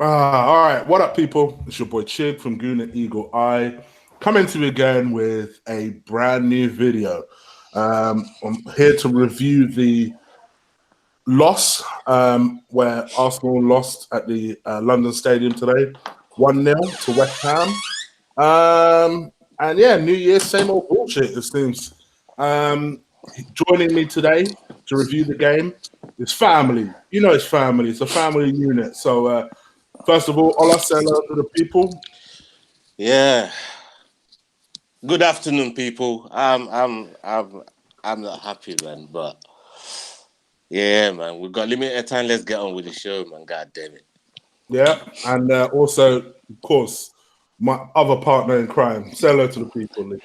All right, what up, people? It's your boy Chig from Gooner Eagle Eye, coming to you again with a brand new video. I'm here to review the loss where Arsenal lost at the London Stadium today, 1-0 to West Ham. And yeah, New Year, same old bullshit, it seems. Um, Joining me today to review the game is family. You know, it's family, it's a family unit. So, first of all, Ola, say hello to the people. Yeah. Good afternoon, people. I'm not happy, man. But yeah, man, we got limited time. Let's get on with the show, man. God damn it. Yeah, and also, of course, my other partner in crime. Say hello to the people, Lee.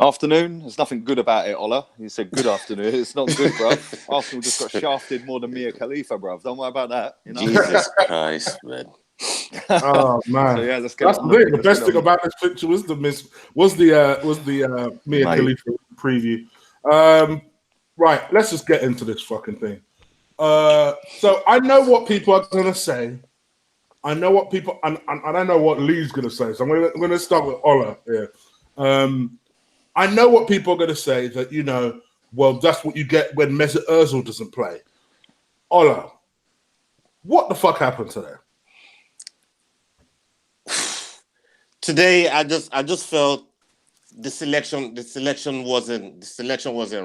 Afternoon. There's nothing good about it, Ola. You said good afternoon. It's not good, bruv. Arsenal just got shafted more than Mia Khalifa, bruv. Don't worry about that. You know? Jesus Christ, man. Oh man, So yeah, let's get that's on. the thing. The best thing about this picture was the Mia Mate. Khalifa preview. Right, let's just get into this fucking thing. So I know what people are gonna say. I know what people and I know what Lee's gonna say. So I'm gonna start with Ola here. I know what people are gonna say that well, that's what you get when Mesut Ozil doesn't play. Ola, what the fuck happened today? Today, I just felt the selection wasn't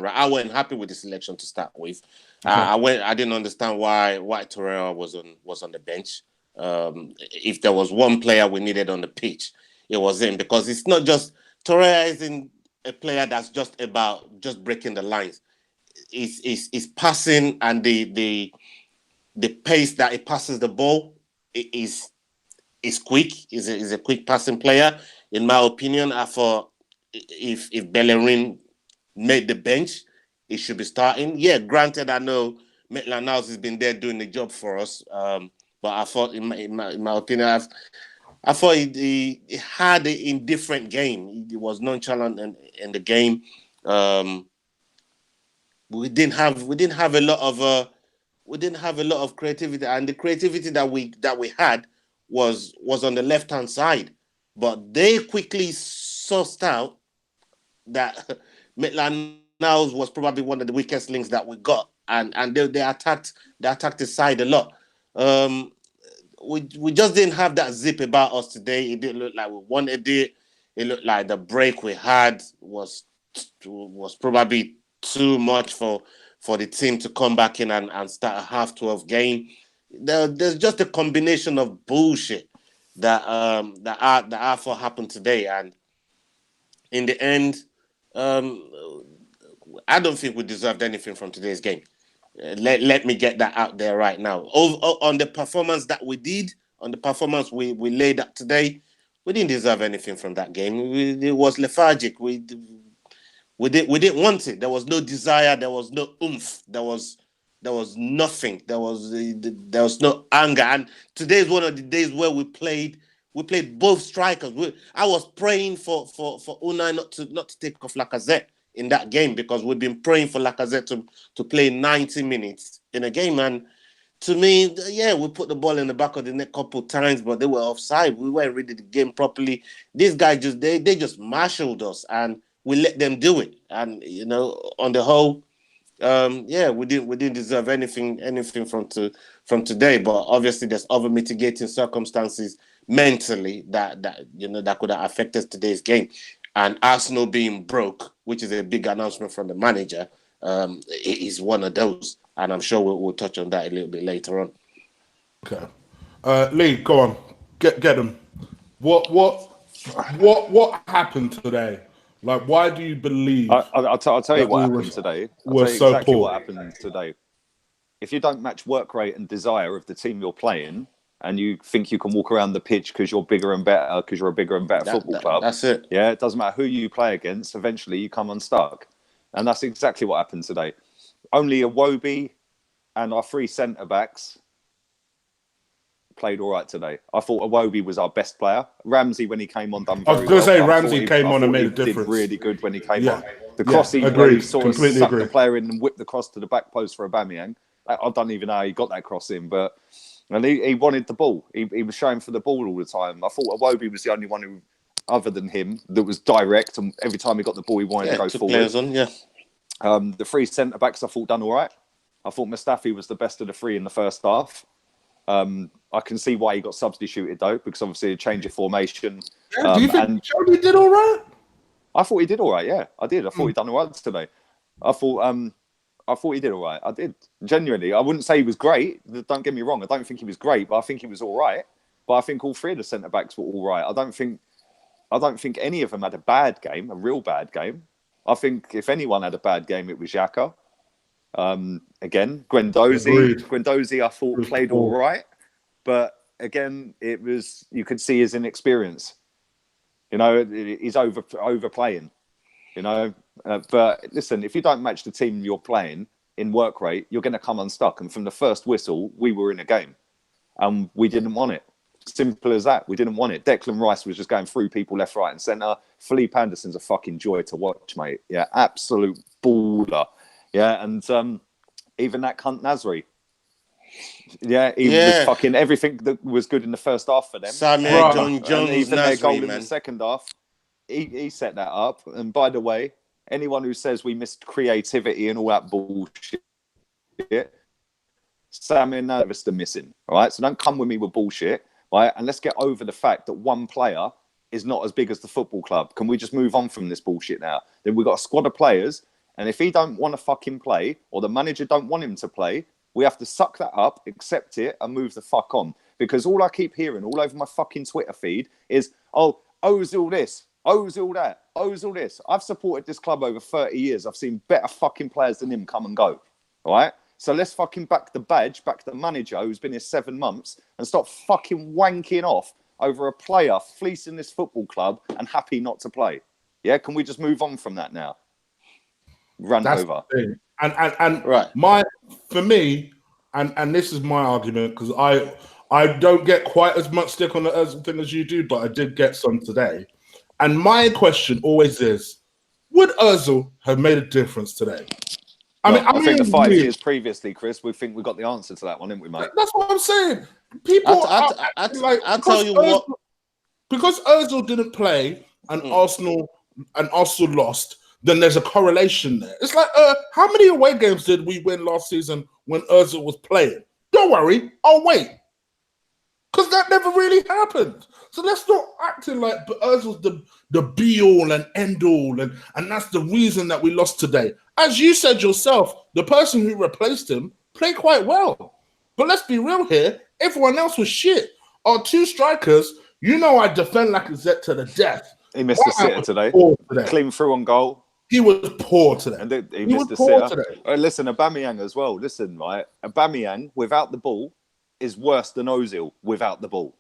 right. I wasn't happy with the selection to start with. I didn't understand why Torreira was on the bench. If there was one player we needed on the pitch, it was him, because it's not just Torreira isn't a player that's just about just breaking the lines. It's passing, and the pace that he passes the ball is quick. Is a quick passing player. In my opinion, I thought if Bellerin made the bench, he should be starting. Yeah, granted, I know Maitland Niles has been there doing the job for us, but I thought, in my opinion, I thought he had an indifferent game. He was nonchalant in the game. Um, we didn't have a lot of creativity, and the creativity that we had was on the left hand side, but they quickly sussed out that Maitland Niles was probably one of the weakest links that we got, and they attacked the side a lot. Um, we just didn't have that zip about us today. It didn't look like we wanted it. It looked like the break we had was probably too much for the team to come back in and start a half 12 game. There's just a combination of bullshit that I thought happened today, and in the end, um, I don't think we deserved anything from today's game. Let me get that out there right now. On the performance that we did, on the performance we laid up today, we didn't deserve anything from that game. It was lethargic. We didn't want it. There was no desire. There was no oomph. There was nothing. There was no anger. And today is one of the days where we played both strikers. I was praying for Unai not to take off Lacazette in that game, because we've been praying for Lacazette to play 90 minutes in a game. And to me, yeah, we put the ball in the back of the net a couple times, but they were offside. We weren't reading the game properly. These guys they just marshaled us, and we let them do it. And on the whole, yeah, we didn't deserve anything from today. But obviously, there's other mitigating circumstances mentally that could have affected today's game. And Arsenal being broke, which is a big announcement from the manager, is one of those. And I'm sure we'll touch on that a little bit later on. Okay, Lee, go on, get them. What happened today? Like, why do you believe I'll tell you that what we happened today. I'll were tell you so exactly poor? what happened today. If you don't match work rate and desire of the team you're playing, and you think you can walk around the pitch because you're bigger and better, because you're a bigger and better football club, That's it. yeah, it doesn't matter who you play against. Eventually, you come unstuck, and that's exactly what happened today. Only Iwobi and our three centre backs played all right today. I thought Iwobi was our best player. Ramsey, when he came on, done I was very going to well. say but I Ramsey came I on and thought made he a difference. did really good when he came Yeah. on. The cross he agreed. sort of Completely sucked agree. the player in and whipped the cross to the back post for Aubameyang. I don't even know how he got that cross in, but And he wanted the ball. He was showing for the ball all the time. I thought Iwobi was the only one who, other than him, that was direct. And every time he got the ball, he wanted to go took forward. players on, yeah. The three centre-backs I thought done all right. I thought Mustafi was the best of the three in the first half. I can see why he got substituted, though, because obviously a change of formation. Yeah, do you think Jody did all right? I thought he did all right, yeah. I did. I thought he done all right today. I thought he did all right. I did. Genuinely. I wouldn't say he was great. Don't get me wrong. I don't think he was great, but I think he was all right. But I think all three of the centre-backs were all right. I don't think any of them had a bad game, a real bad game. I think if anyone had a bad game, it was Xhaka. Again, Guendouzi, I thought played all right. But again, it was, you could see his inexperience. You know, he's overplaying. You know, but listen, if you don't match the team you're playing in work rate, you're going to come unstuck. And from the first whistle, we were in a game, and we didn't want it. Simple as that. We didn't want it. Declan Rice was just going through people left, right, and centre. Philippe Anderson's a fucking joy to watch, mate. Yeah, absolute baller. Yeah, and even that cunt Nasri. Yeah, he was fucking everything that was good in the first half for them. Samuel Jones, even their goal in man. the second half. He set that up. And by the way, anyone who says we missed creativity and all that bullshit, Sam and Nervous are missing. All right, so don't come with me with bullshit. Right, and let's get over the fact that one player is not as big as the football club. Can we just move on from this bullshit now? Then we've got a squad of players, and if he don't want to fucking play, or the manager don't want him to play, we have to suck that up, accept it, and move the fuck on. Because all I keep hearing all over my fucking Twitter feed is, oh, Ozil this, Ozil that, Ozil this. I've supported this club over 30 years. I've seen better fucking players than him come and go. All right? So let's fucking back the badge, back the manager who's been here 7 months, and stop fucking wanking off over a player fleecing this football club and happy not to play. Yeah? Can we just move on from that now? That's over. The thing. And right. For me, and this is my argument, because I don't get quite as much stick on the Ozil thing as you do, but I did get some today. And my question always is, would Ozil have made a difference today? I think the 5 years previously, Chris, we think we got the answer to that one, didn't we, mate? That's what I'm saying. People I'll tell you what. Because Ozil didn't play and Arsenal lost, then there's a correlation there. It's like, how many away games did we win last season when Ozil was playing? Don't worry, I'll wait. Because that never really happened. So let's not acting like Ozil's the be-all and end-all, and that's the reason that we lost today. As you said yourself, the person who replaced him played quite well. But let's be real here, everyone else was shit. Our two strikers, I defend Lacazette to the death. He missed a sitter today. Clean through on goal. He was poor today. And he missed a sitter. Listen, Aubameyang as well. Listen, right? Aubameyang, without the ball, is worse than Ozil without the ball.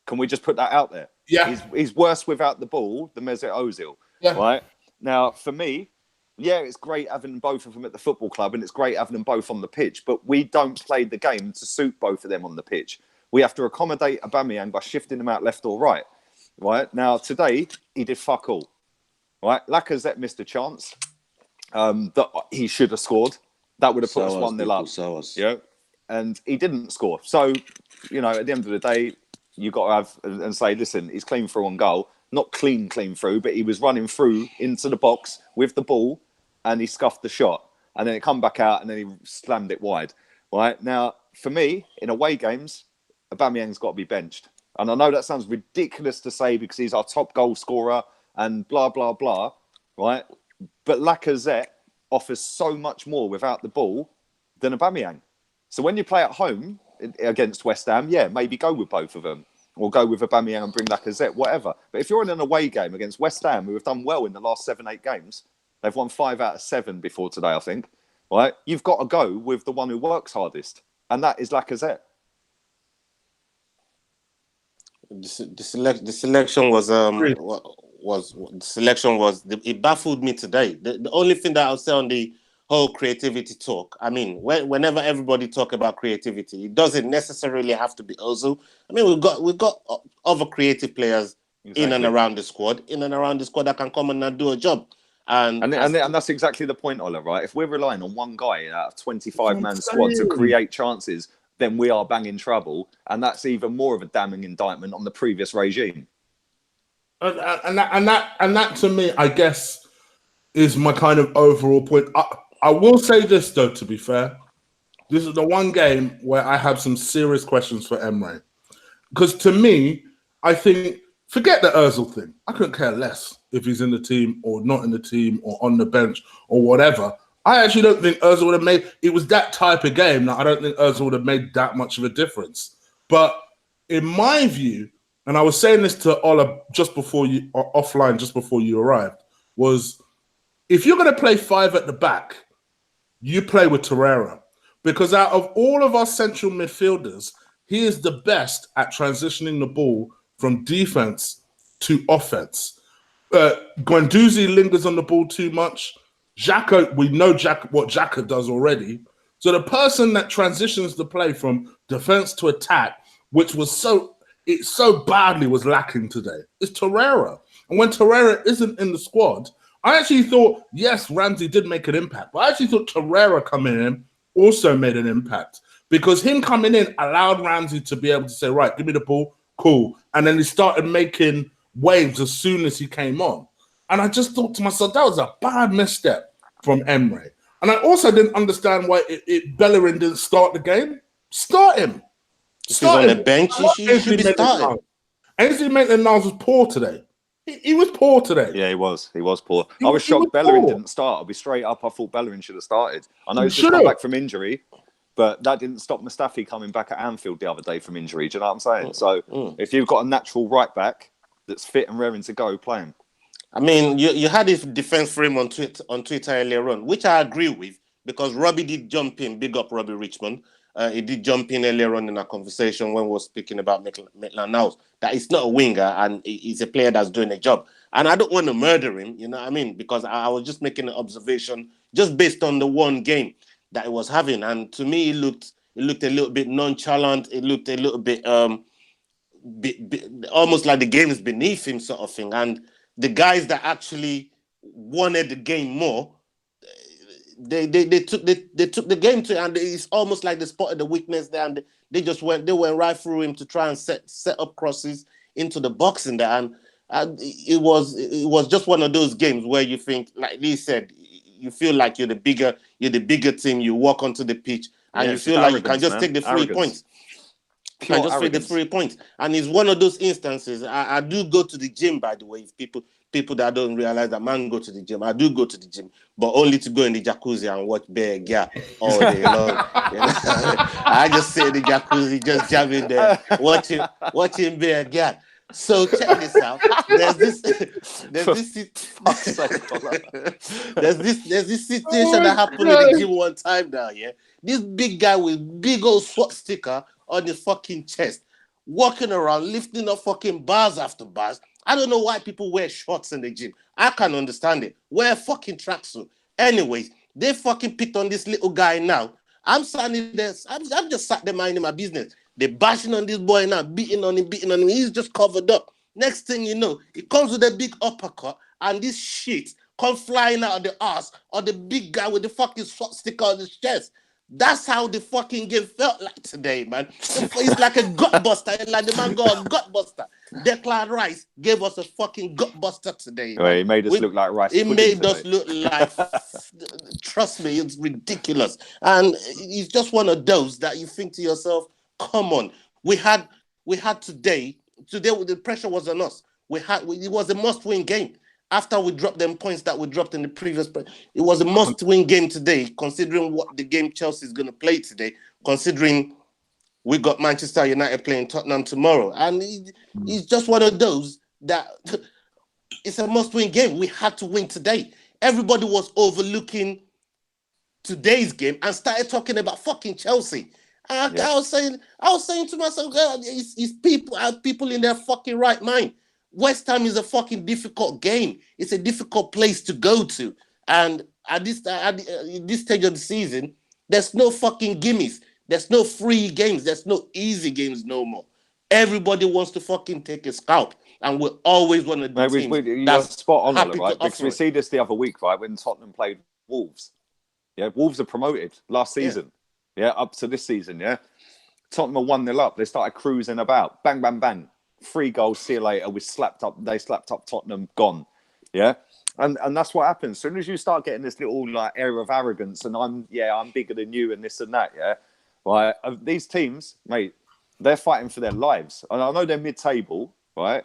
Can we just put that out there? Yeah. He's worse without the ball than Mesut Ozil. Yeah. Right? Now, for me, yeah, it's great having both of them at the football club and it's great having them both on the pitch, but we don't play the game to suit both of them on the pitch. We have to accommodate Aubameyang by shifting him out left or right. Right? Now, today, he did fuck all. Right? Lacazette missed a chance that he should have scored. That would have put us 1-0 up. Yeah. And he didn't score. So, at the end of the day, you got to have and say, listen, he's clean through on goal. Not clean through, but he was running through into the box with the ball and he scuffed the shot. And then it come back out and then he slammed it wide. Right? Now, for me, in away games, Aubameyang's got to be benched. And I know that sounds ridiculous to say because he's our top goal scorer and blah, blah, blah. Right? But Lacazette offers so much more without the ball than Aubameyang. So when you play at home against West Ham, yeah, maybe go with both of them. Or go with Aubameyang and bring Lacazette, whatever. But if you're in an away game against West Ham, who have done well in the last 7-8 games, they've won 5 out of 7 before today, I think, right? You've got to go with the one who works hardest. And that is Lacazette. The selection was it baffled me today. The only thing that I'll say on the whole creativity talk, I mean, whenever everybody talk about creativity, it doesn't necessarily have to be Ozil. I mean, we've got other creative players in and around the squad that can come and do a job. And that's exactly the point, Ola, right? If we're relying on one guy out of 25-man squad to create chances then we are banging trouble. And that's even more of a damning indictment on the previous regime. And that to me, I guess, is my kind of overall point. I will say this, though, to be fair. This is the one game where I have some serious questions for Emery. Because to me, I think, forget the Ozil thing. I couldn't care less if he's in the team or not in the team or on the bench or whatever. I actually don't think Ozil would have made... It was that type of game that I don't think Ozil would have made that much of a difference. But in my view, and I was saying this to Ola just before you... offline, just before you arrived, was if you're going to play 5 at the back, you play with Torreira. Because out of all of our central midfielders, he is the best at transitioning the ball from defense to offense. Guendouzi lingers on the ball too much. Xhaka, we know what Xhaka does already. So the person that transitions the play from defense to attack, which was so badly was lacking today, is Torreira. And when Torreira isn't in the squad, I actually thought, yes, Ramsey did make an impact, but I actually thought Torreira coming in also made an impact, because him coming in allowed Ramsey to be able to say, right, give me the ball, cool. And then he started making waves as soon as he came on. And I just thought to myself, that was a bad misstep from Emery. And I also didn't understand why Bellerin didn't start the game. Start him. If he's on the bench, he should be starting. Ainsley Maitland-Niles was poor today. He was poor today. Yeah, he was. He was poor. I was shocked Bellerin didn't start. I'll be straight up. I thought Bellerin should have started. I know he's just come back from injury, but that didn't stop Mustafi coming back at Anfield the other day from injury. Do you know what I'm saying? So if you've got a natural right back that's fit and raring to go, play him. I mean, you had his defense frame on Twitter earlier on, which I agree with, because Robbie did jump in. Big up Robbie Richmond. He did jump in earlier on in our conversation when we were speaking about Maitland-Niles, that he's not a winger and he's a player that's doing a job. And I don't want to murder him, you know what I mean? Because I was just making an observation just based on the one game that he was having. And to me, it looked a little bit nonchalant. It looked a little bit, almost like the game is beneath him sort of thing. And the guys that actually wanted the game more, they took the game to it, and it's almost like they spotted the weakness there, and they went right through him to try and set up crosses into the box in there, and it was just one of those games where you think, like Lee said, you feel like you're the bigger team. You walk onto the pitch and you feel like you can just take the 3 points. You can just take the 3 points, and it's one of those instances. I do go to the gym, by the way. If people that don't realize that man go to the gym. I do go to the gym, but only to go in the jacuzzi and watch Bear Gyal all day long. You know? I just sit in the jacuzzi, just jamming there, watching Bear Gyal. So check this out. There's this situation that happened in the gym one time now. Yeah, this big guy with big old SWAT sticker on his fucking chest, walking around lifting up fucking bars after bars. I don't know why people wear shorts in the gym. I can't understand it. Wear fucking tracksuit. Anyways, they fucking picked on this little guy now. I'm standing there. I'm just sat there minding my business. They're bashing on this boy now, beating on him. He's just covered up. Next thing you know, it comes with a big uppercut, and this shit comes flying out of the ass of the big guy with the fucking SWAT sticker on his chest. That's how the fucking game felt like today, man. It's like a gutbuster. Like the man got a gutbuster. Declan Rice gave us a fucking gutbuster today. Well, he made us look like Rice. He made us look like, trust me, it's ridiculous. And it's just one of those that you think to yourself, come on. We had today, the pressure was on us. It was a must-win game. After we dropped them points that we dropped in the previous, it was a must-win game today, considering what the game Chelsea is going to play today, considering we got Manchester United playing Tottenham tomorrow. And it's just one of those that it's a must-win game. We had to win today. Everybody was overlooking today's game and started talking about fucking Chelsea. I was saying to myself, it's people in their fucking right mind. West Ham is a fucking difficult game. It's a difficult place to go to. And at this stage of the season, there's no fucking gimmies. There's no free games. There's no easy games no more. Everybody wants to fucking take a scalp. And we're always one of the teams. You're spot on, Ola, right? Because we see this the other week, right? When Tottenham played Wolves. Yeah, Wolves are promoted last season. Yeah, up to this season, yeah. Tottenham are 1-0 up. They started cruising about. Bang, bang, bang. 3 goals, see you later. They slapped up Tottenham, gone. Yeah. And that's what happens. As soon as you start getting this little like air of arrogance and I'm bigger than you and this and that, yeah. Right. These teams, mate, they're fighting for their lives. And I know they're mid-table, right?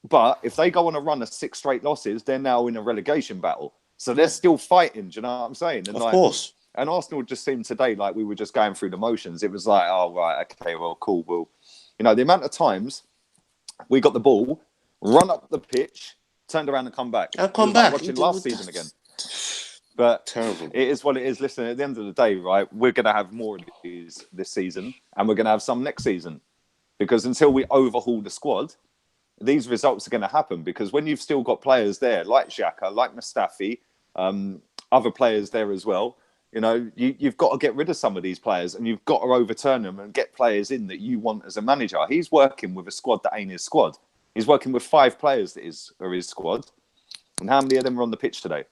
But if they go on a run of 6 straight losses, they're now in a relegation battle. So they're still fighting, do you know what I'm saying? And Of course. And Arsenal just seemed today like we were just going through the motions. It was like, oh, right, okay, well, cool. Well, you know, the amount of times we got the ball, run up the pitch, turned around and come back. And come back. Like watching last season again. But Terrible. it is what it is. Listen, at the end of the day, right, we're going to have more of these this season and we're going to have some next season. Because until we overhaul the squad, these results are going to happen. Because when you've still got players there, like Xhaka, like Mustafi, other players there as well, you know, you've got to get rid of some of these players and you've got to overturn them and get players in that you want as a manager. He's working with a squad that ain't his squad. He's working with 5 players that are his squad. And how many of them are on the pitch today?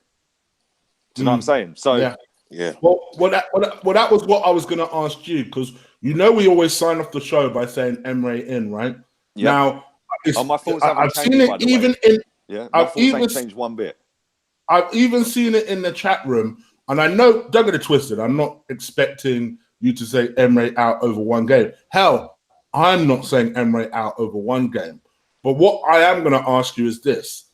Do you know what I'm saying? So, yeah. Well, that was what I was going to ask you, because you know we always sign off the show by saying Emery in, right? Yep. Now, my thoughts haven't I've changed, seen it by the even way. in. Yeah, my I've thoughts even ain't changed one bit. I've even seen it in the chat room, and I know, don't get it twisted, I'm not expecting you to say Emery out over one game. Hell, I'm not saying Emery out over one game. But what I am going to ask you is this.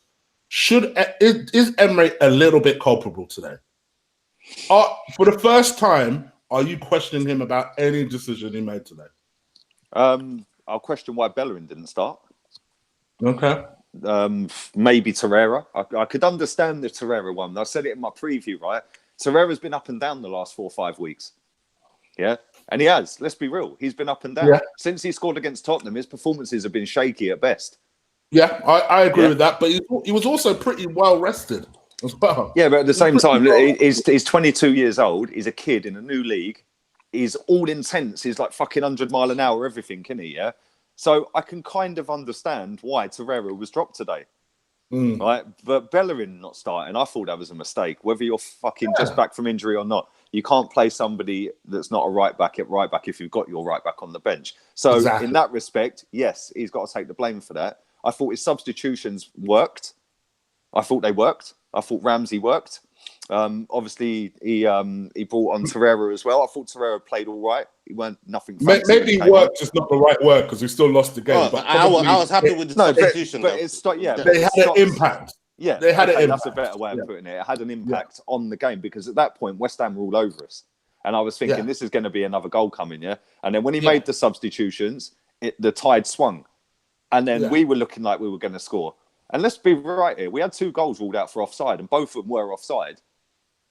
Is Emery a little bit culpable today? For the first time, are you questioning him about any decision he made today? I'll question why Bellerin didn't start. Okay. Maybe Torreira. I could understand the Torreira one. I said it in my preview, right? Torreira's been up and down the last 4 or 5 weeks. Yeah. And he has. Let's be real. He's been up and down. Yeah. Since he scored against Tottenham, his performances have been shaky at best. Yeah, I agree with that. But he was also pretty well rested as well. Yeah, but at the same time, he's 22 years old. He's a kid in a new league. He's all intense. He's like fucking 100 mile an hour, everything, isn't he? Yeah. So I can kind of understand why Torreira was dropped today. Right? But Bellerin not starting, I thought that was a mistake. Whether you're fucking just back from injury or not, you can't play somebody that's not a right back at right back if you've got your right back on the bench. So in that respect, yes, he's got to take the blame for that. I thought his substitutions worked. I thought they worked. I thought Ramsey worked. Obviously, he brought on Torreira as well. I thought Torreira played all right. He weren't nothing fancy. Maybe worked is not the right word because we still lost the game. But I was happy with the substitution. But they had an impact. Yeah, they had an impact. That's a better way of putting it. It had an impact on the game because at that point, West Ham were all over us. And I was thinking, this is going to be another goal coming, yeah? And then when he made the substitutions, the tide swung. And then we were looking like we were going to score. And let's be right here. We had 2 goals ruled out for offside, and both of them were offside,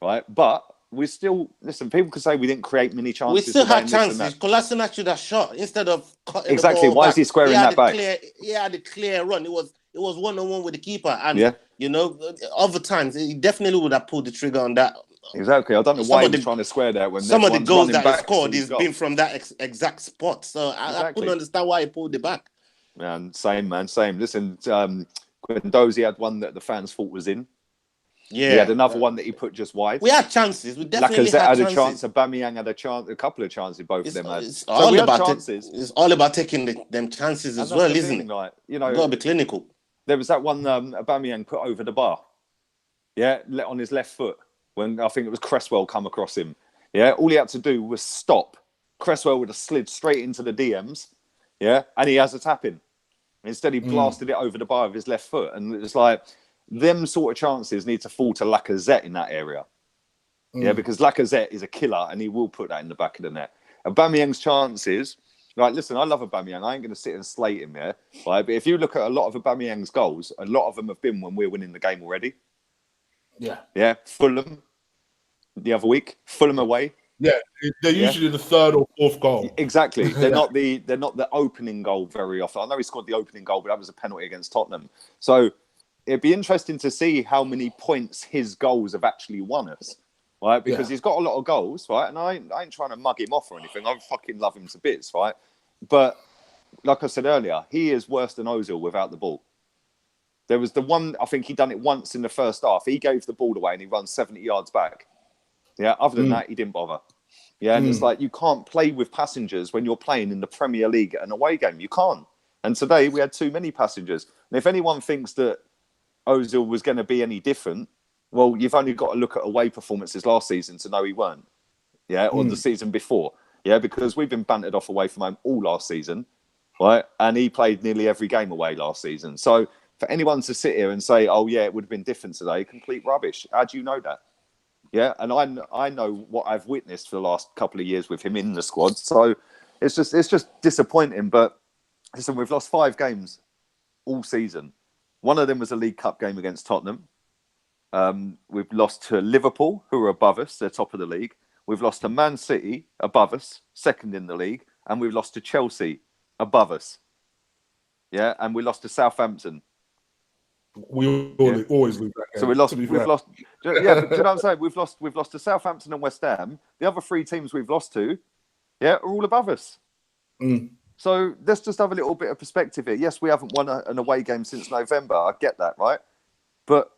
right? But we still, listen, people could say we didn't create many chances. We still had chances. Kolasinac should have shot instead of cutting exactly. the ball Why back. is he squaring that back? He had a clear run. It was one-on-one with the keeper. And, you know, other times, he definitely would have pulled the trigger on that. Exactly. I don't know why he's trying to square that when some of the goals that he scored has been from that exact spot. So I couldn't understand why he pulled it back. Man, same. Listen, Guendouzi had one that the fans thought was in. Yeah. He had another one that he put just wide. We had chances. We definitely had chances. a chance. Aubameyang had a chance. A couple of chances both of them had. It's all about taking them chances as well, isn't it? Like, you know, you've got to be clinical. There was that one Aubameyang put over the bar. Yeah, on his left foot when I think it was Cresswell come across him. Yeah, all he had to do was stop. Cresswell would have slid straight into the DMs. Yeah, and he has a tap in. Instead, he blasted it over the bar of his left foot. And it's like, them sort of chances need to fall to Lacazette in that area. Yeah, because Lacazette is a killer and he will put that in the back of the net. Aubameyang's chances, like, listen, I love Aubameyang. I ain't going to sit and slate him, yeah? Right? But if you look at a lot of Aubameyang's goals, a lot of them have been when we're winning the game already. Yeah. Yeah, Fulham the other week, Fulham away. Yeah, they're usually the 3rd or 4th goal. Exactly. They're not the opening goal very often. I know he scored the opening goal, but that was a penalty against Tottenham. So it'd be interesting to see how many points his goals have actually won us, right? Because he's got a lot of goals, right? And I ain't trying to mug him off or anything. I fucking love him to bits, right? But like I said earlier, he is worse than Ozil without the ball. There was the one, I think he done it once in the first half. He gave the ball away and he runs 70 yards back. Yeah, other than that, he didn't bother. Yeah, and it's like you can't play with passengers when you're playing in the Premier League at an away game. You can't. And today we had too many passengers. And if anyone thinks that Ozil was going to be any different, well, you've only got to look at away performances last season to know he weren't. Yeah, or the season before. Yeah, because we've been bantered off away from home all last season, right? And he played nearly every game away last season. So for anyone to sit here and say, "Oh yeah, it would have been different today," complete rubbish. How do you know that? Yeah, and I know what I've witnessed for the last couple of years with him in the squad. So it's just disappointing. But listen, we've lost 5 games all season. One of them was a League Cup game against Tottenham. We've lost to Liverpool, who are above us. They're top of the league. We've lost to Man City, above us, second in the league. And we've lost to Chelsea, above us. Yeah, and we lost to Southampton. We always lose that game. So we've lost. Yeah, but do you know what I'm saying? We've lost to Southampton and West Ham. The other 3 teams we've lost to, are all above us. So let's just have a little bit of perspective here. Yes, we haven't won an away game since November. I get that, right? But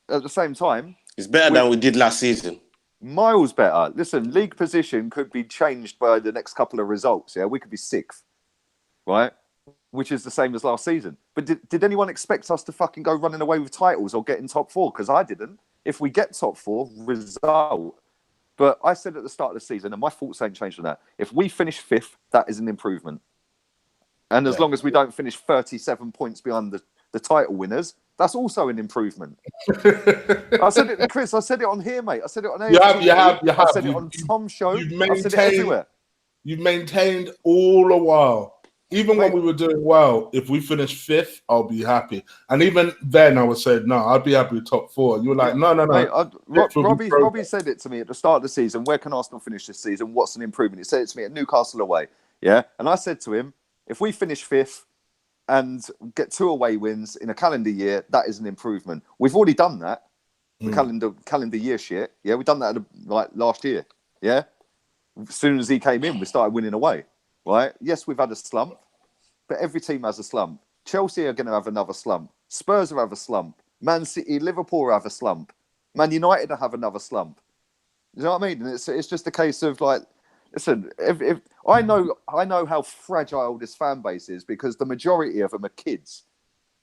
at the same time, it's better than we did last season. Miles better. Listen, league position could be changed by the next couple of results. Yeah, we could be 6th, right? Which is the same as last season. But did anyone expect us to fucking go running away with titles or get in top 4? Because I didn't. If we get top 4, result. But I said at the start of the season, and my thoughts ain't changed on that. If we finish 5th, that is an improvement. And as long as we don't finish 37 points behind the title winners, that's also an improvement. I said it to Chris. I said it on here, mate. I said it on air. You have. I said it on Tom's show. I said it everywhere. You've maintained all the while. Even when we were doing well, if we finish 5th, I'll be happy. And even then, I would say, no, I'd be happy with top 4. You were like, no. Mate, Robbie said it to me at the start of the season. Where can Arsenal finish this season? What's an improvement? He said it to me at Newcastle away. Yeah. And I said to him, if we finish 5th and get 2 away wins in a calendar year, that is an improvement. We've already done that. The calendar year shit. Yeah. We've done that like last year. Yeah. As soon as he came in, we started winning away. Right? Yes, we've had a slump, but every team has a slump. Chelsea are going to have another slump. Spurs will have a slump. Man City, Liverpool will have a slump. Man United will have another slump. You know what I mean? And it's just a case of like, listen, if I know how fragile this fan base is because the majority of them are kids.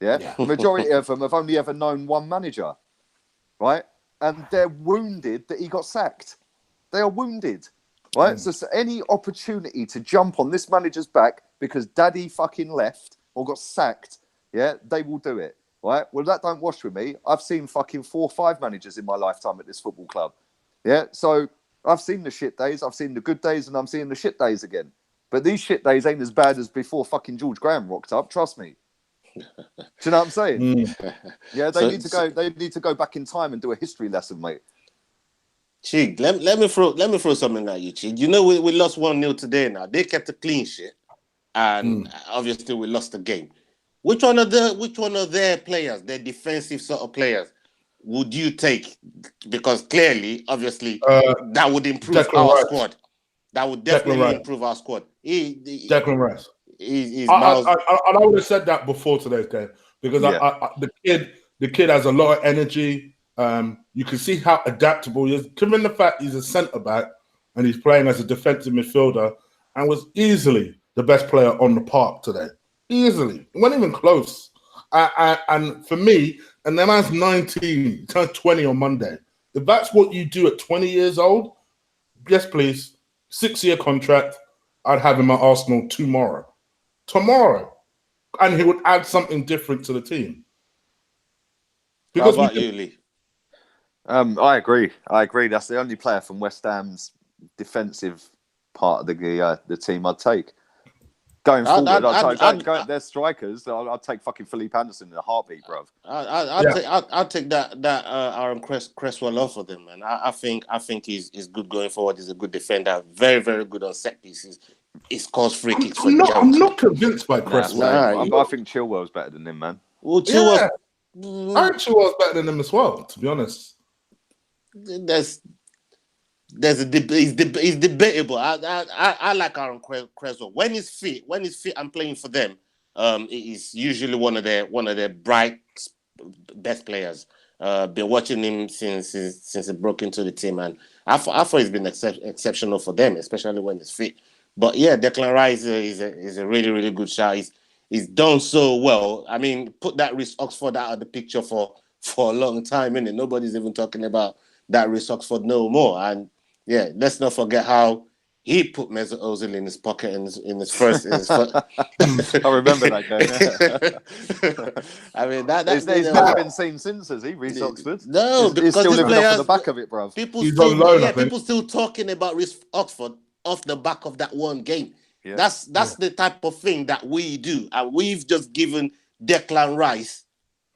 Yeah? The majority of them have only ever known one manager. Right? And they're wounded that he got sacked. They are wounded. Right, so any opportunity to jump on this manager's back because daddy fucking left or got sacked, they will do it. Right, well that don't wash with me. I've seen fucking 4 or 5 managers in my lifetime at this football club. Yeah, so I've seen the shit days, I've seen the good days, and I'm seeing the shit days again. But these shit days ain't as bad as before fucking George Graham rocked up. Trust me. Do you know what I'm saying? Yeah, they need to go back in time and do a history lesson, mate. Chig, let me throw something at you, Chig. You know we lost 1-0 today. Now they kept a clean sheet, and obviously we lost the game. Which one of their players, their defensive sort of players, would you take? Because clearly, obviously, that would improve our squad. That would definitely improve our squad. Declan Rice. I would have said that before today's game because the kid has a lot of energy. You can see how adaptable he is. Given the fact he's a centre back and he's playing as a defensive midfielder, and was easily the best player on the park today. Easily, it wasn't even close. And for me, and the man's 19, he turned 20 on Monday. If that's what you do at 20 years old, yes, please. 6-year contract. I'd have him at Arsenal tomorrow. And he would add something different to the team. Because how about you, Lee? I agree. That's the only player from West Ham's defensive part of the team I'd take. Going forward, they're strikers. I'd take fucking Philippe Anderson in a heartbeat, bruv. I'll take that Aaron Cresswell off of them, man. I think he's good going forward. He's a good defender. Very, very good on set pieces. He scores free kicks. I'm not convinced by Cresswell. I think Chilwell's better than him, man. Well, Chilwell. I think Chilwell's better than him as well, to be honest. He's debatable. I like Aaron Cresswell when he's fit and playing for them. He's usually one of their bright best players. Been watching him since he broke into the team, and I thought he's been exceptional for them, especially when he's fit. But yeah, Declan Rice is a really, really good shout. He's done so well. I mean, put that Rhys Oxford out of the picture for a long time, innit? Nobody's even talking about that Rhys Oxford no more. And yeah, let's not forget how he put Mesut Ozil in his pocket in his first. I remember that game. Yeah. I mean, He's never been seen since, has he, Rhys Oxford? No, he's still this living off the back of it, bruv. He's on loan, I think. People still talking about Rhys Oxford off the back of that one game. Yeah. That's the type of thing that we do, and we've just given Declan Rice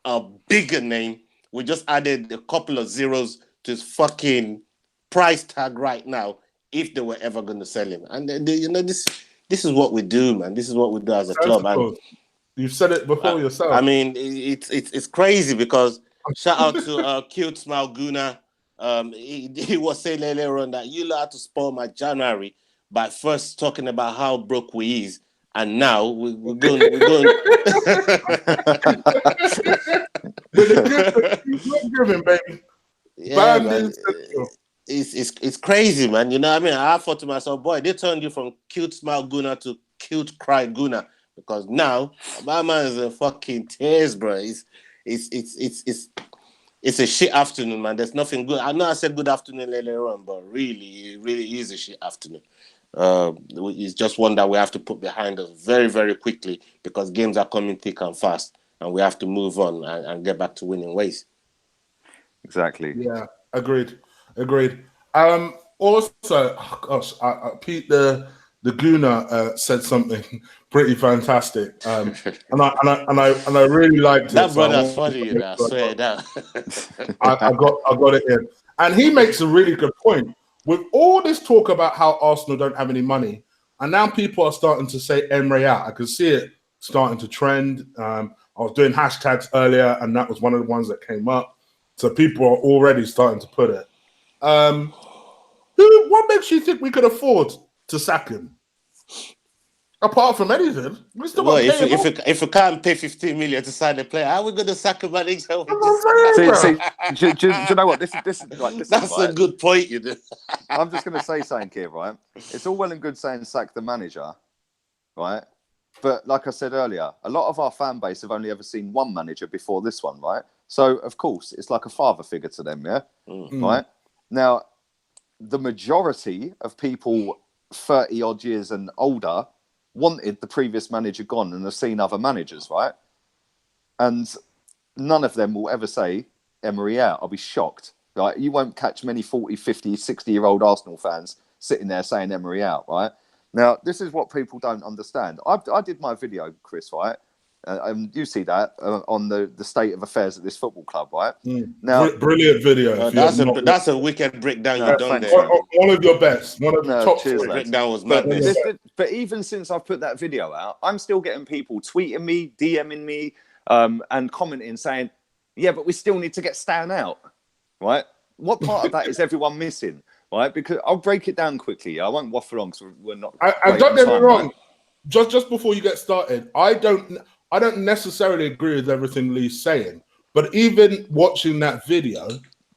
a bigger name. We just added a couple of zeros to his fucking price tag right now, if they were ever going to sell him. And this is what we do, man. This is what we do as a club. And you've said it before yourself. I mean, it's crazy because shout out to Cute Smile Gooner. He was saying earlier on that you had to spoil my January by first talking about how broke we is, and now we're going. Giving, baby. Yeah, man. It's crazy, man. You know what I mean? I thought to myself, boy, they turned you from Cute Smile Gooner to Cute Cry Gooner, because now my man is in fucking tears, bro. It's a shit afternoon, man. There's nothing good. I know I said good afternoon earlier on, but really, it really is a shit afternoon. It's just one that we have to put behind us very, very quickly, because games are coming thick and fast, and we have to move on and get back to winning ways. Exactly. Yeah, agreed. Also, oh gosh, Pete the Gooner said something pretty fantastic, and I really liked it. That brother's funny, you know. I swear that. I got it in, and he makes a really good point. With all this talk about how Arsenal don't have any money, and now people are starting to say Emery out. I can see it starting to trend. I was doing hashtags earlier, and that was one of the ones that came up. So people are already starting to put it. What makes you think we could afford to sack him? Apart from anything, we still got to pay him. If we can't pay 15 million to sign a player, how are we going to sack him? See, do you know what? This is That's a good point, you know. I'm just going to say something here, right? It's all well and good saying sack the manager, right? But like I said earlier, a lot of our fan base have only ever seen one manager before this one, right? So, of course, it's like a father figure to them, yeah? Right? Now, the majority of people 30-odd years and older wanted the previous manager gone and have seen other managers, right? And none of them will ever say Emery out. I'll be shocked, right? You won't catch many 40, 50, 60-year-old Arsenal fans sitting there saying Emery out, right? Now, this is what people don't understand. I did my video, Chris, right? You see that on the state of affairs at this football club, right? Now, brilliant video. That's a wicked breakdown you've done there. One of your best. One of the top three. Breakdown was madness. But even since I've put that video out, I'm still getting people tweeting me, DMing me, and commenting saying, yeah, but we still need to get Stan out, right? What part of that is everyone missing, right? Because I'll break it down quickly. I won't waffle on because we're not. I don't get me wrong. Right? Just before you get started, I don't necessarily agree with everything Lee's saying, but even watching that video,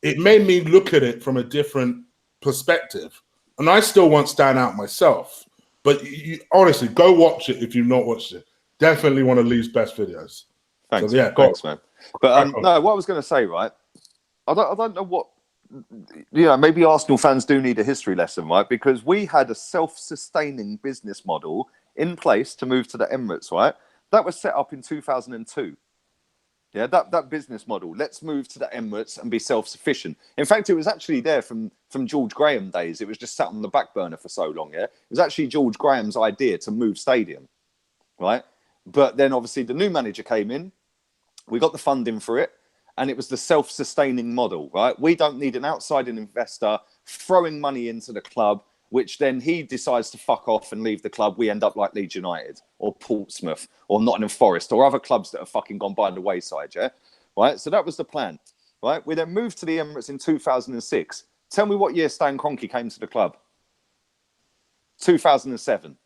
it made me look at it from a different perspective. And I still want Stan out myself. But you, honestly, go watch it if you've not watched it. Definitely one of Lee's best videos. Thanks, so, yeah, thanks, man. But no, what I was going to say, right? I don't know what. Maybe Arsenal fans do need a history lesson, right? Because we had a self-sustaining business model in place to move to the Emirates, right? That was set up in 2002. Yeah, that business model. Let's move to the Emirates and be self-sufficient. In fact, it was actually there from George Graham days. It was just sat on the back burner for so long, yeah? It was actually George Graham's idea to move stadium, right? But then obviously the new manager came in. We got the funding for it. And it was the self-sustaining model, right? We don't need an outside investor throwing money into the club, which then he decides to fuck off and leave the club. We end up like Leeds United or Portsmouth or Nottingham Forest or other clubs that have fucking gone by the wayside, yeah? Right? So that was the plan, right? We then moved to the Emirates in 2006. Tell me what year Stan Kroenke came to the club. 2007,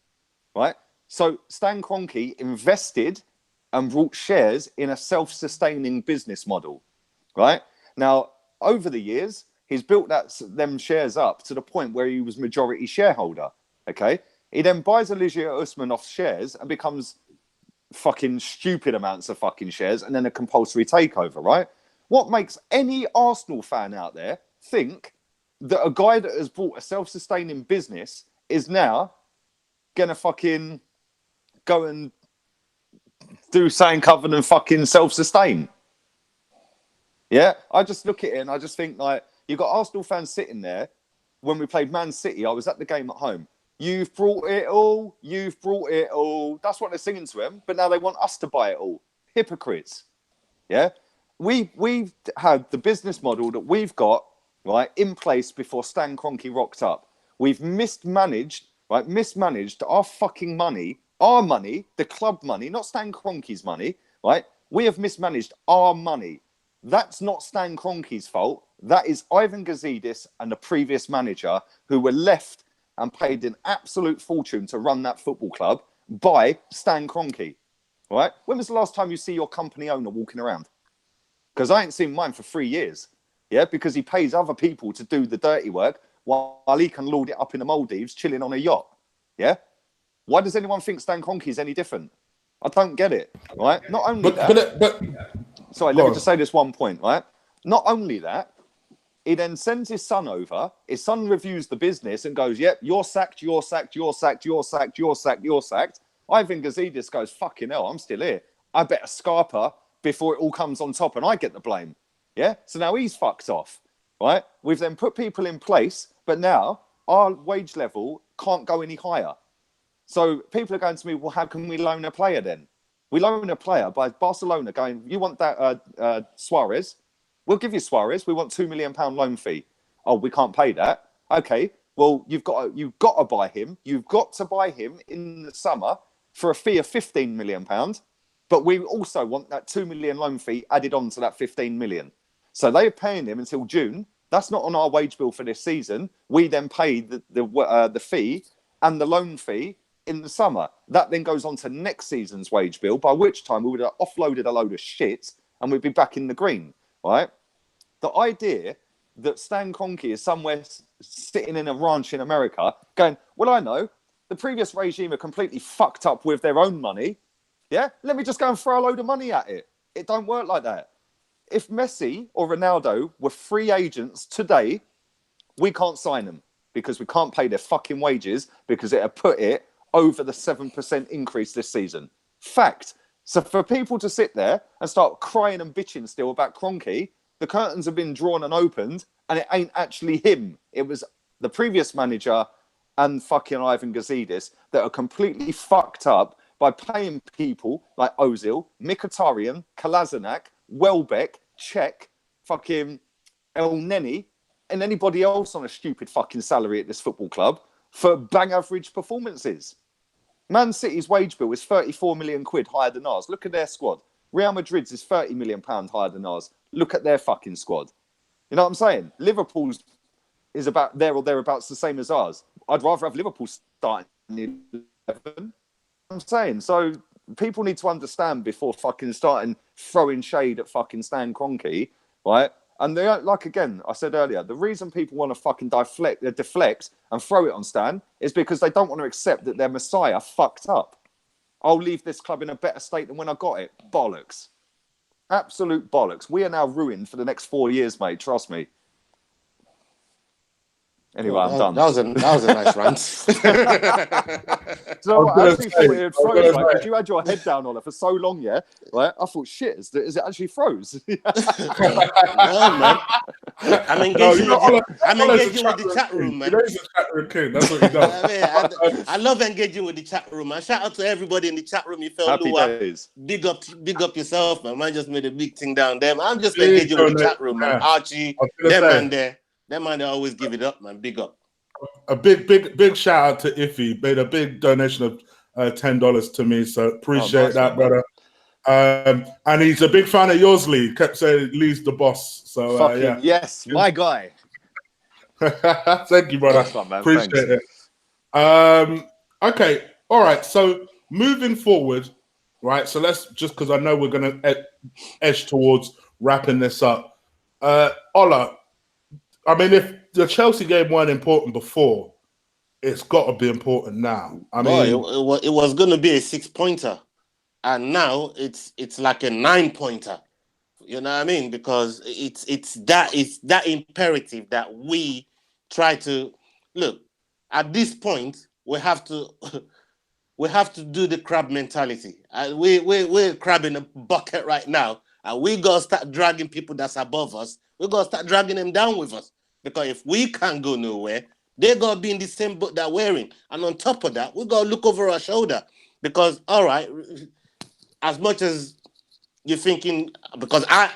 right? So Stan Kroenke invested and brought shares in a self-sustaining business model, right? Now, over the years, He's built them shares up to the point where he was majority shareholder. Okay, he then buys Elijah Usman off shares and becomes fucking stupid amounts of fucking shares, and then a compulsory takeover. Right? What makes any Arsenal fan out there think that a guy that has bought a self-sustaining business is now gonna fucking go and do something other than fucking self-sustain? Yeah, I just look at it and I just think, like, you've got Arsenal fans sitting there. When we played Man City, I was at the game at home. You've brought it all. You've brought it all. That's what they're singing to him. But now they want us to buy it all. Hypocrites. Yeah, we've had the business model that we've got right in place before Stan Kroenke rocked up. We've mismanaged our fucking money, our money, the club money, not Stan Kroenke's money. Right? We have mismanaged our money. That's not Stan Kroenke's fault. That is Ivan Gazidis and the previous manager who were left and paid an absolute fortune to run that football club by Stan Kroenke. Right? When was the last time you see your company owner walking around? Because I ain't seen mine for 3 years. Yeah, because he pays other people to do the dirty work while he can lord it up in the Maldives chilling on a yacht. Yeah? Why does anyone think Stan Kroenke is any different? I don't get it. Right? Not only Sorry, let me just say this one point, right? Not only that, he then sends his son over. His son reviews the business and goes, yep, you're sacked, you're sacked, you're sacked, you're sacked, you're sacked, you're sacked. Ivan Gazidis goes, fucking hell, I'm still here. I better scarper before it all comes on top and I get the blame. Yeah? So now he's fucked off, right? We've then put people in place, but now our wage level can't go any higher. So people are going to me, well, how can we loan a player then? We loan a player by Barcelona going, you want that Suarez? We'll give you Suarez. We want £2 million loan fee. Oh, we can't pay that. Okay, well, you've got to buy him. You've got to buy him in the summer for a fee of £15 million. But we also want that £2 million loan fee added on to that £15 million. So they're paying him until June. That's not on our wage bill for this season. We then pay the fee and the loan fee in the summer. That then goes on to next season's wage bill, by which time we would have offloaded a load of shit and we'd be back in the green, right? The idea that Stan Kroenke is somewhere sitting in a ranch in America going, well, I know, the previous regime are completely fucked up with their own money. Yeah? Let me just go and throw a load of money at it. It don't work like that. If Messi or Ronaldo were free agents today, we can't sign them because we can't pay their fucking wages because it had put it over the 7% increase this season. Fact. So for people to sit there and start crying and bitching still about Kroenke, the curtains have been drawn and opened and it ain't actually him. It was the previous manager and fucking Ivan Gazidis that are completely fucked up by paying people like Ozil, Mkhitaryan, Kolasinac, Welbeck, Chig, fucking El Neni, and anybody else on a stupid fucking salary at this football club for bang average performances. Man City's wage bill is 34 million quid higher than ours. Look at their squad. Real Madrid's is 30 million pounds higher than ours. Look at their fucking squad. You know what I'm saying? Liverpool's is about there or thereabouts the same as ours. I'd rather have Liverpool starting in 11. I'm saying, so people need to understand before fucking starting throwing shade at fucking Stan Kroenke, right? And they like, again, I said earlier, the reason people want to fucking deflect and throw it on Stan is because they don't want to accept that their messiah fucked up. I'll leave this club in a better state than when I got it. Bollocks. Absolute bollocks. We are now ruined for the next 4 years, mate. Trust me. Anyway, I'm done. That was a nice rant. So I actually thought it froze, right? Because you had your head down on it for so long, yeah? Right? I thought, shit, is it actually froze? No, man. I'm engaging with the chat room, man. He's a chat room king. That's what he does. I love engaging with the chat room, man. Shout out to everybody in the chat room. You felt Happy days. Big up yourself, man. Man just made a big thing down there. I'm just engaging with the chat room, man. Archie, them man there. That man, they always give it up, man. Big up. A big shout out to Iffy. Made a big donation of $10 to me, so appreciate that, brother. And he's a big fan of yours, Lee. Kept saying Lee's the boss. So yeah, yes, my guy. Thank you, brother. Fun, man. Appreciate it. Okay, all right. So moving forward, right. So let's just because I know we're gonna edge towards wrapping this up. Ola. I mean, if the Chelsea game weren't important before, it's got to be important now. I mean, it was going to be a 6-pointer, and now it's like a 9-pointer. You know what I mean? Because it's that imperative that we try to look. At this point, we have to do the crab mentality. We're crabbing a bucket right now, and we gotta start dragging people that's above us. We gotta start dragging them down with us, because if we can't go nowhere, they gotta be in the same boat that we're in. And on top of that, we gotta look over our shoulder, because all right, as much as you're thinking, because I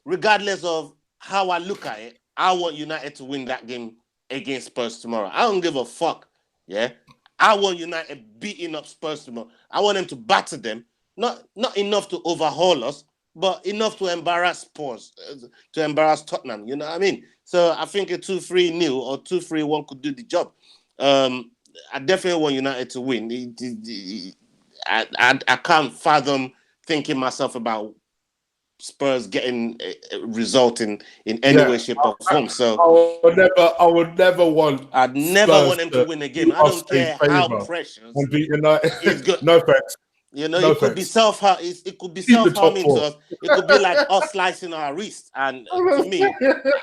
regardless of how I look at it, I want United to win that game against Spurs tomorrow. I don't give a fuck. Yeah, I want United beating up Spurs tomorrow. I want them to batter them, not enough to overhaul us, but enough to embarrass Spurs, to embarrass Tottenham. You know what I mean? So I think a 2-3-0 or 2-3-1 could do the job. I definitely want United to win. I can't fathom thinking myself about Spurs getting a result in any way, shape, or form. So I would never want. I'd never want them to win a game. I don't care how precious and beat United. It's good. No thanks. You know, No it could be thanks. it could be self-harming to us. It could be like us slicing our wrist. And to me,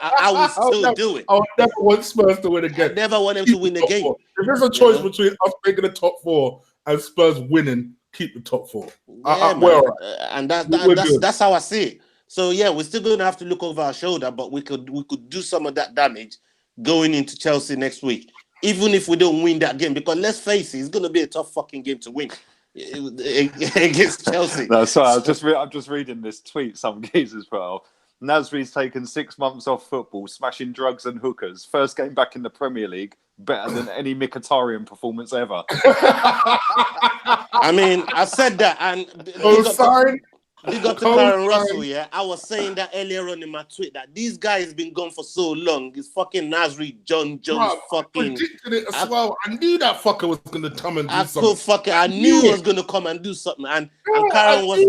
I would still do it. I would never want Spurs to win again. I never want them to win a game. If there's a choice between us making the top 4 and Spurs winning, keep the top 4. Yeah, man. And that's how I see it. So yeah, we're still going to have to look over our shoulder, but we could do some of that damage going into Chelsea next week, even if we don't win that game. Because let's face it, it's going to be a tough fucking game to win against Chelsea. No, sorry, I'm just reading this tweet some geezers put out. Nasri's taken 6 months off football, smashing drugs and hookers. First game back in the Premier League, better than any Mkhitaryan performance ever. I mean, I said that, and big up to Karen Russell, yeah. I was saying that earlier on in my tweet that these guys been gone for so long. It's fucking Nasri, John Jones, fucking. I predicted it as well. I knew that fucker was gonna come and do something. I knew he was gonna come and do something. And Karen was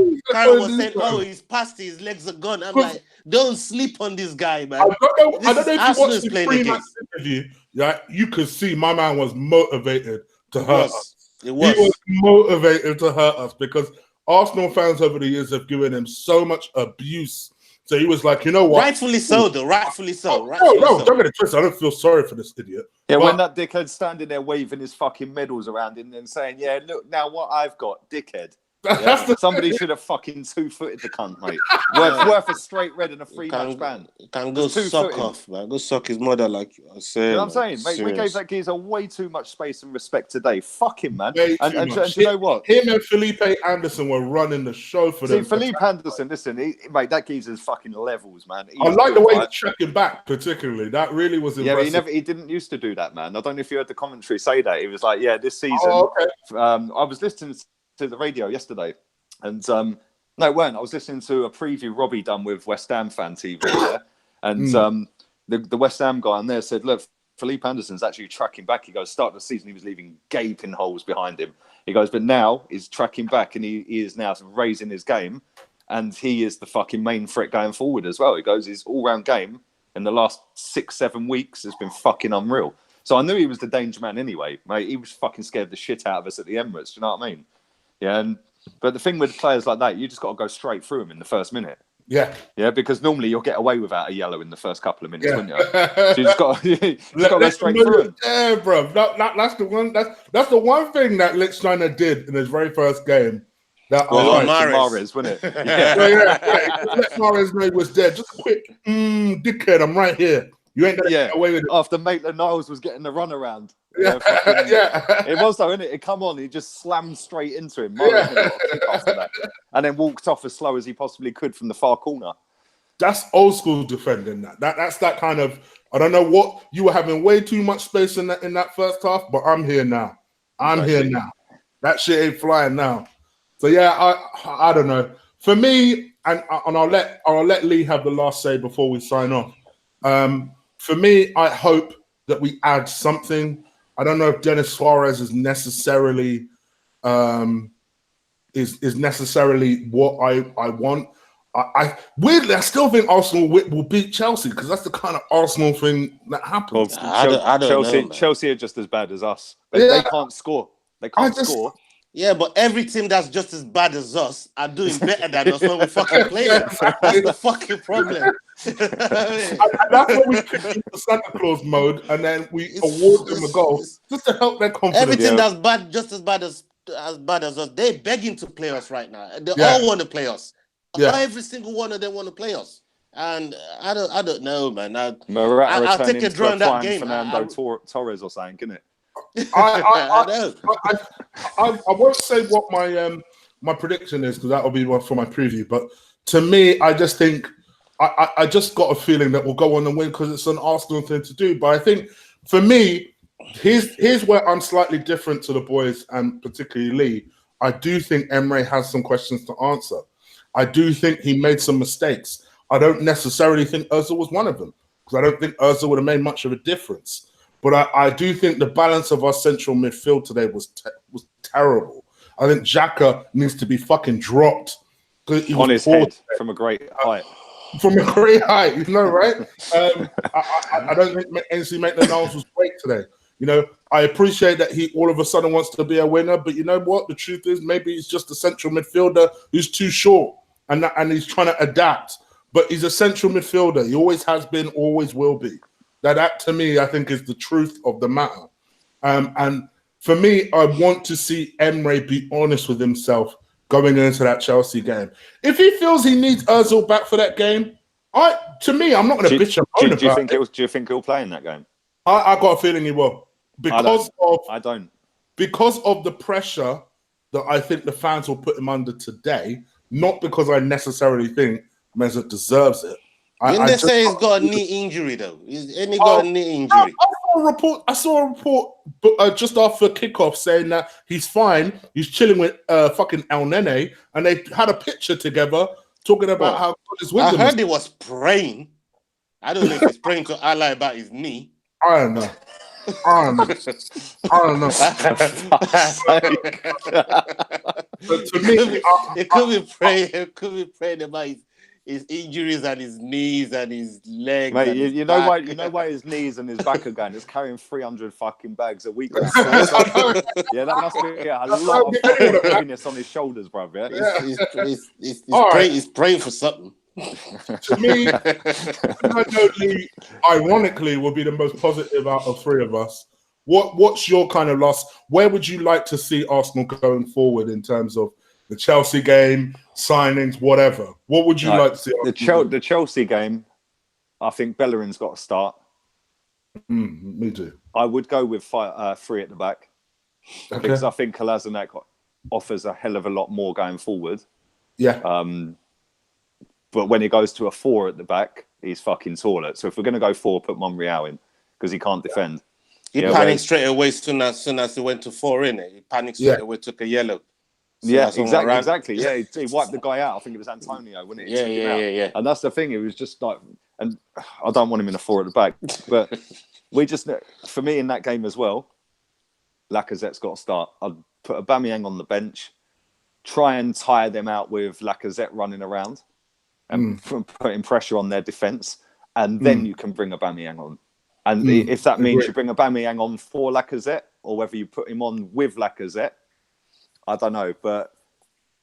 saying, "Oh, he's past, his legs are gone." I'm like, don't sleep on this guy, man. I don't know if you watched the pre-match interview. Yeah, you could see my man was motivated to hurt us. He was motivated to hurt us because Arsenal fans over the years have given him so much abuse. So he was like, you know what? Rightfully so, though. Rightfully so. No, don't get it twisted. I don't feel sorry for this idiot. Yeah, when that dickhead's standing there waving his fucking medals around him and saying, yeah, look, now what I've got, dickhead. Yeah, somebody should have fucking 2-footed the cunt, mate. Worth a straight red and a 3-match ban. Can go suck off, man. Go suck his mother, like I said. You know what I'm saying? Mate, we gave that geezer way too much space and respect today. Fuck him, man. And you know what? Him and Felipe Anderson were running the show for them. See, Felipe Anderson, listen, mate, that geezer's fucking levels, man. I like the way he's checking back, particularly. That really was impressive. Yeah, but he didn't used to do that, man. I don't know if you heard the commentary say that. He was like, yeah, this season. I was listening to the radio yesterday, and no, it weren't. I was listening to a preview Robbie done with West Ham Fan TV, yeah? And the West Ham guy on there said, look, Felipe Anderson's actually tracking back. He goes, start of the season, he was leaving gaping holes behind him. He goes, but now he's tracking back and he is now raising his game, and he is the fucking main threat going forward as well. He goes, his all-round game in the last 6-7 weeks has been fucking unreal. So I knew he was the danger man anyway, mate. He was fucking scared the shit out of us at the Emirates. Do you know what I mean? Yeah, but the thing with players like that, you just got to go straight through them in the first minute. Yeah, because normally you'll get away without a yellow in the first couple of minutes, wouldn't you? So you just got to go straight through them. Yeah, bro. That's the one. That's the one thing that Lichtsteiner did in his very first game. Mahrez, wasn't it? Yeah. Mahrez know he was there. Just a quick, dickhead. I'm right here. You ain't gonna get away with it. After Maitland-Niles was getting the run around. Yeah. It was though, innit? It come on, he just slammed straight into him. After that, and then walked off as slow as he possibly could from the far corner. That's old school defending. That's that kind of. I don't know what you were having way too much space in that first half, but I'm here now. Here now. That shit ain't flying now. So yeah, I don't know. For me, and I'll let Lee have the last say before we sign off. For me, I hope that we add something. I don't know if Denis Suarez is necessarily is necessarily what I want. Weirdly, I still think Arsenal will beat Chelsea because that's the kind of Arsenal thing that happens. Well, I don't know, man. Chelsea are just as bad as us. Yeah. They can't score. They can't score. Yeah, but every team that's just as bad as us are doing better than us when we fucking play them. That's the fucking problem. And that's when we kick into Santa Claus mode, and then we award them a goal just to help their confidence. Everything that's bad, just as bad as us, they're begging to play us right now. They all want to play us. Yeah. Every single one of them want to play us. And I don't know, man. I'll take a draw in that game. Fernando Torres or something, isn't it? I know. I won't say what my prediction is because that'll be one for my preview. But to me, I just think I just got a feeling that we'll go on and win because it's an Arsenal thing to do. But I think for me, here's where I'm slightly different to the boys and particularly Lee. I do think Emery has some questions to answer. I do think he made some mistakes. I don't necessarily think Ozil was one of them because I don't think Ozil would have made much of a difference. But I do think the balance of our central midfield today was terrible. I think Xhaka needs to be fucking dropped. On his head from a great height. From a great height, you know, right? I don't think NC Maitland-Niles was great today. You know, I appreciate that he all of a sudden wants to be a winner, but you know what? The truth is maybe he's just a central midfielder who's too short and he's trying to adapt. But he's a central midfielder. He always has been, always will be. That to me, I think, is the truth of the matter. And for me, I want to see Emery be honest with himself going into that Chelsea game. If he feels he needs Ozil back for that game, I'm not going to bitch and moan about it. Do you think he'll play in that game? I got a feeling he will. I don't. Because of the pressure that I think the fans will put him under today, not because I necessarily think Mesut deserves it. Didn't they say he's got a knee injury though? Ain't he got a knee injury? I saw a report just after kickoff saying that he's fine. He's chilling with fucking El Nene, and they had a picture together talking about how good his wisdom. I heard he was praying. I don't know if he's praying to Allah about his knee. I don't know. But to me, it could be praying about his injuries and his knees and his legs. Mate, you know why his knees and his back are going? It's carrying 300 fucking bags a week. Yeah, that must be a lot of heaviness on his shoulders, bro. He's praying for something. To me, I know Lee, ironically, will be the most positive out of three of us. What's your kind of loss? Where would you like to see Arsenal going forward in terms of the Chelsea game, signings, whatever? What would you like to see? The Chelsea game, I think Bellerin's got to start. Me too. I would go with 3 at the back because I think Kolasinac offers a hell of a lot more going forward. Yeah. But when he goes to a 4 at the back, he's fucking toilet. So if we're going to go 4, put Monreal in because he can't defend. He panicked straight away as soon as he went to 4, innit? He panicked straight away, took a yellow. Exactly. Yeah, he wiped the guy out. I think it was Antonio, wasn't it? Yeah. And that's the thing. It was just like, and I don't want him in a 4 at the back, but for me in that game as well, Lacazette's got to start. I'd put Aubameyang on the bench, try and tire them out with Lacazette running around and putting pressure on their defence, and then you can bring Aubameyang on. And if that means you bring Aubameyang on for Lacazette, or whether you put him on with Lacazette, I don't know. But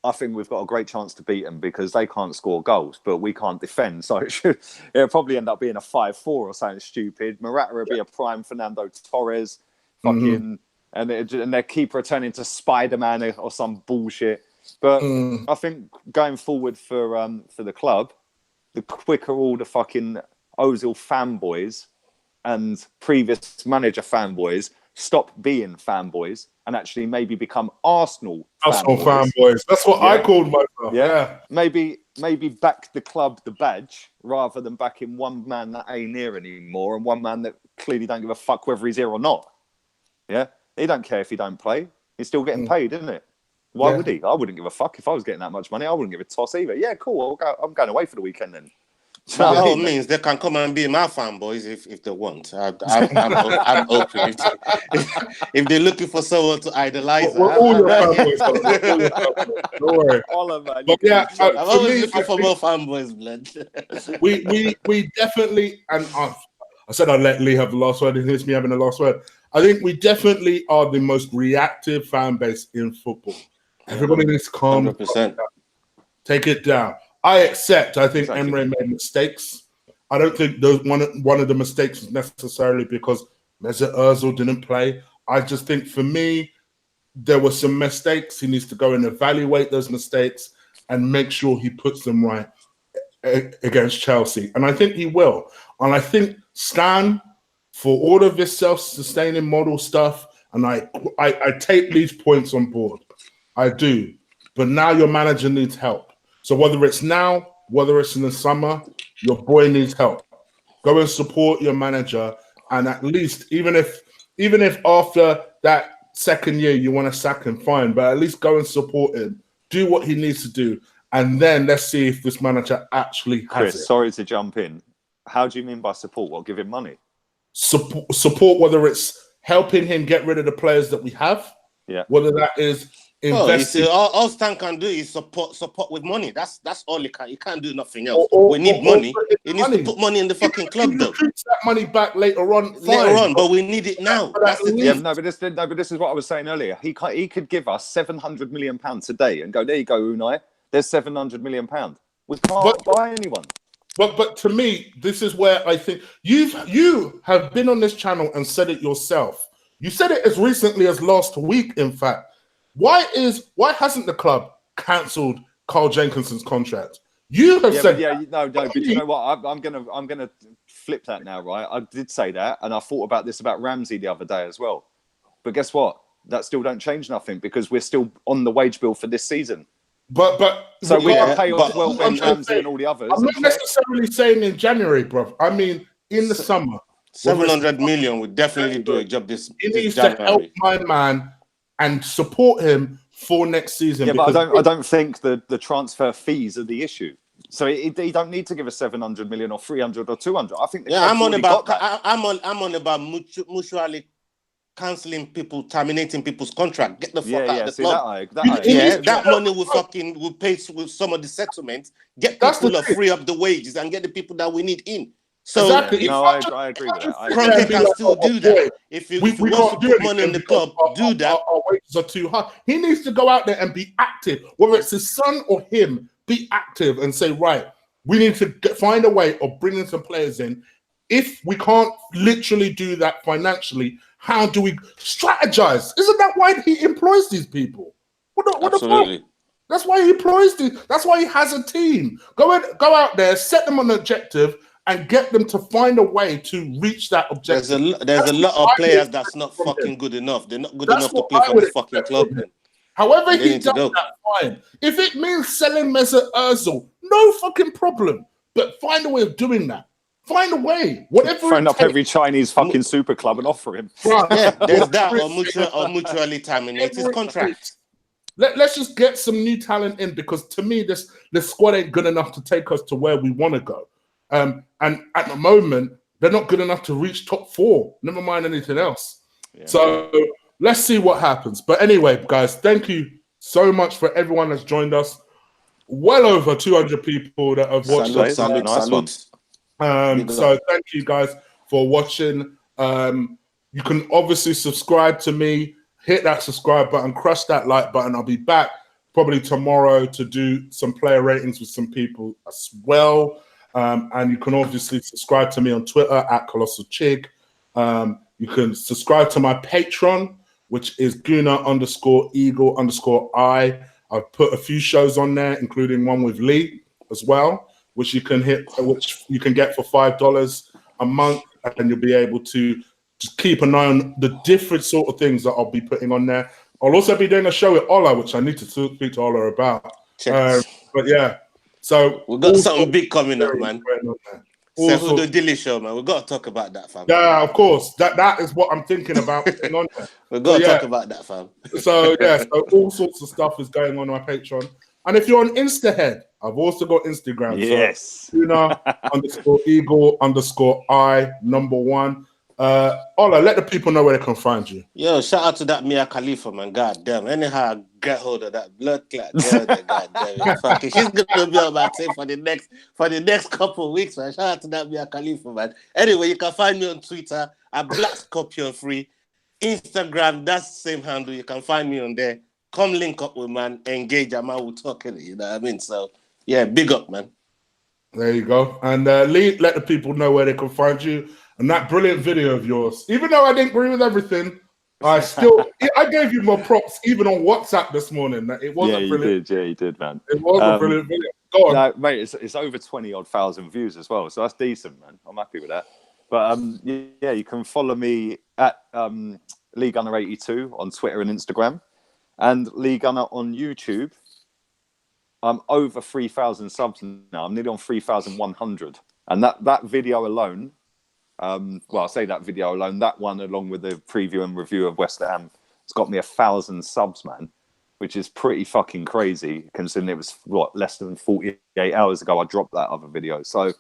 I think we've got a great chance to beat them because they can't score goals, but we can't defend. So it'll probably end up being a 5-4 or something stupid. Morata will be a prime Fernando Torres, and their keeper turning to Spider-Man or some bullshit. But I think going forward for the club, the quicker all the fucking Ozil fanboys and previous manager fanboys stop being fanboys and actually maybe become Arsenal fanboys. That's what I called myself. Yeah. Maybe back the club, the badge, rather than backing one man that ain't here anymore and one man that clearly don't give a fuck whether he's here or not. Yeah. He don't care if he don't play. He's still getting paid, isn't it? Why would he? I wouldn't give a fuck if I was getting that much money. I wouldn't give a toss either. Yeah, cool. I'm going away for the weekend then. By all means, they can come and be my fanboys if they want. I'm open. If they're looking for someone to idolize, We're all your fanboys. We're all your fanboys. Don't worry. Ola, man, But yeah, I'm for always me, looking I for think more fanboys, blood. we definitely, and I said I'd let Lee have the last word, and here's me having the last word. I think we definitely are the most reactive fan base in football. Everybody needs to calm 100%. Take it down. I accept. I think Exactly. Emery made mistakes. I don't think those one of the mistakes was necessarily because Mesut Ozil didn't play. I just think for me, there were some mistakes. He needs to go and evaluate those mistakes and make sure he puts them right against Chelsea. And I think he will. And I think Stan, for all of this self-sustaining model stuff, and I take these points on board. I do. But now your manager needs help. So whether it's now, whether it's in the summer, your boy needs help. Go and support your manager. And at least, even if after that second year you want to sack him, fine. But at least go and support him. Do what he needs to do. And then let's see if this manager actually has Chris, it. sorry to jump in. How do you mean by support? What, give him money? Support, whether it's helping him get rid of the players that we have, whether that is investing. All Stan can do is support with money. That's all he can. He can't do nothing else. We need money. He needs to put money in the fucking club, though. Recruits that money back later on, but we need it now. That's the thing. But this is what I was saying earlier. He could give us £700 million a day and go, there you go, Unai. There's £700 million. We can't buy anyone. But to me, this is where I think you have been on this channel and said it yourself. You said it as recently as last week, in fact. Why hasn't the club cancelled Carl Jenkinson's contract? You have said but you know what? I'm gonna flip that now, right? I did say that, and I thought about this about Ramsey the other day as well. But guess what? That still don't change nothing because we're still on the wage bill for this season. But so we can pay off Ben Ramsey and all the others. I'm not necessarily saying in January, bro. I mean in the summer. 700 million would definitely do a job this He needs January. to help my man and support him for next season. Yeah, but I don't think the transfer fees are the issue. So he don't need to give us 700 million or 300 or 200. I think I'm on about mutually cancelling people, terminating people's contract. Get the fuck out of the club. That money will pay with some of the settlements. Get people to free up the wages and get the people that we need in. So exactly. I agree with that. Kroenke can still do that. If you want to put money in the club, do that. Our wages are too high. He needs to go out there and be active. Whether it's his son or him, be active and say, right, we need to find a way of bringing some players in. If we can't literally do that financially, how do we strategize? Isn't that why he employs these people? What Absolutely. the fuck? That's why he employs these. That's why he has a team. Go out there, set them on an objective, and get them to find a way to reach that objective. There's a lot of players that's not fucking good enough. They're not good enough to play for the fucking club. However he does that, fine. If it means selling Mesut Ozil, no fucking problem. But find a way of doing that. Find a way. Whatever. Phone up every Chinese fucking super club and offer him. Right. Yeah, there's that or mutually terminate his contract. Let's just get some new talent in because to me, this squad ain't good enough to take us to where we want to go. And at the moment, they're not good enough to reach top 4. Never mind anything else. Yeah. So let's see what happens. But anyway, guys, thank you so much for everyone that's joined us. Well over 200 people that have watched us. So thank you guys for watching. You can obviously subscribe to me. Hit that subscribe button. Crush that like button. I'll be back probably tomorrow to do some player ratings with some people as well. And you can obviously subscribe to me on Twitter at Colossal Chig. You can subscribe to my Patreon, which is Gooner_Eagle_I. I've put a few shows on there, including one with Lee as well, which you can get for $5 a month, and you'll be able to just keep an eye on the different sort of things that I'll be putting on there. I'll also be doing a show with Ola, which I need to speak to Ola about. But yeah. So we've got something big coming up, man. Also, the Dilly show, man. We've got to talk about that, fam. Yeah, of course. That is what I'm thinking about putting on there. We've got to talk about that, fam. So all sorts of stuff is going on my Patreon. And if you're on Instahead, I've also got Instagram. Yes. So Gooner_Eagle_I1. Ola, let the people know where they can find you. Yo, shout out to that Mia Khalifa, man. God damn. Anyhow, I get hold of that blood clot girl there, god damn it. Fucking, she's gonna be on my tape for the next couple of weeks, man. Shout out to that Mia Khalifa, man. Anyway, you can find me on Twitter at Black Scorpion Free. Instagram, that's the same handle. You can find me on there. Come link up with man, engage, and man will talk in it. You know what I mean? So yeah, big up, man. There you go. And Lee, let the people know where they can find you. And that brilliant video of yours, even though I didn't agree with everything, I gave you more props even on WhatsApp this morning. It wasn't brilliant. Yeah, you did, man. It was a brilliant video. Go on. No, mate, it's over 20,000 odd views as well, so that's decent, man. I'm happy with that. But yeah, you can follow me at Lee Gunner 82 on Twitter and Instagram, and Lee Gunner on YouTube. I'm over 3,000 subs now. I'm nearly on 3,100, and that video alone. Well, I'll say that video alone, that one along with the preview and review of West Ham, it's got me 1,000 subs, man, which is pretty fucking crazy considering it was less than 48 hours ago I dropped that other video. So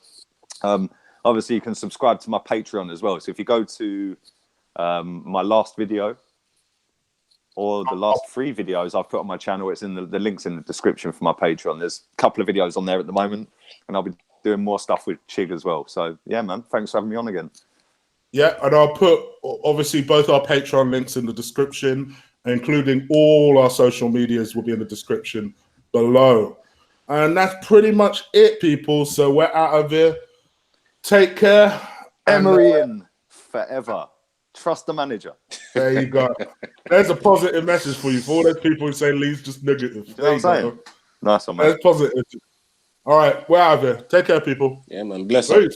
obviously you can subscribe to my Patreon as well. So if you go to my last video or the last 3 videos I've put on my channel, it's in the links in the description for my Patreon. There's a couple of videos on there at the moment, and I'll be doing more stuff with Chig as well. So yeah, man, thanks for having me on again. Yeah, and I'll put obviously both our Patreon links in the description, including all our social medias will be in the description below. And that's pretty much it, people. So we're out of here. Take care. Emery in forever. Trust the manager. There you go. There's a positive message for you. For all those people who say Lee's just negative. You know what I'm saying? Nice one, man. There's positive. All right, we're out of here. Take care, people. Yeah, man. Bless you.